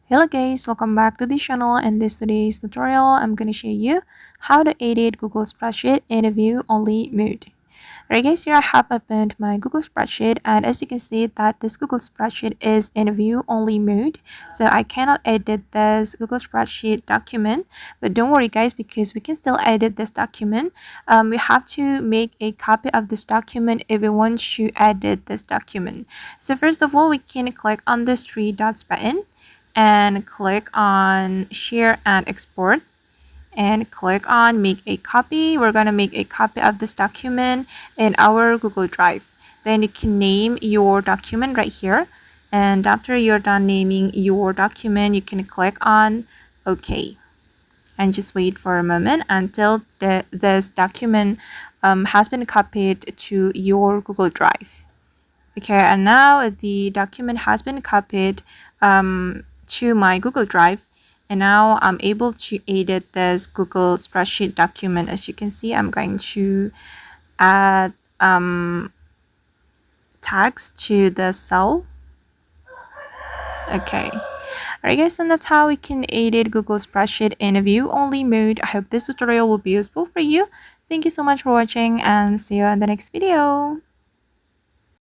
Hello guys, welcome back to the channel. In this today's tutorial, I'm going to show you how to edit Google Spreadsheet in a view only mode. Alright guys, here I have opened my Google Spreadsheet, and as you can see that this Google Spreadsheet is in a view only mode, so I cannot edit this Google Spreadsheet document. But don't worry guys, because we can still edit this document. We have to make a copy of this document if we want to edit this document. So first of all, we can click on this three dots button and click on share and export and click on make a copy. We're going to make a copy of this document in our Google Drive. Then you can name your document right here, and after you're done naming your document, you can click on OK and just wait for a moment until this document has been copied to your Google Drive. Okay, and now the document has been copied to my Google Drive, and now I'm able to edit this Google Spreadsheet document. As you can see, I'm going to add tags to the cell. Okay. Alright guys, and that's how we can edit Google Spreadsheet in a view only mode. I hope this tutorial will be useful for you. Thank you so much for watching, and see you in the next video.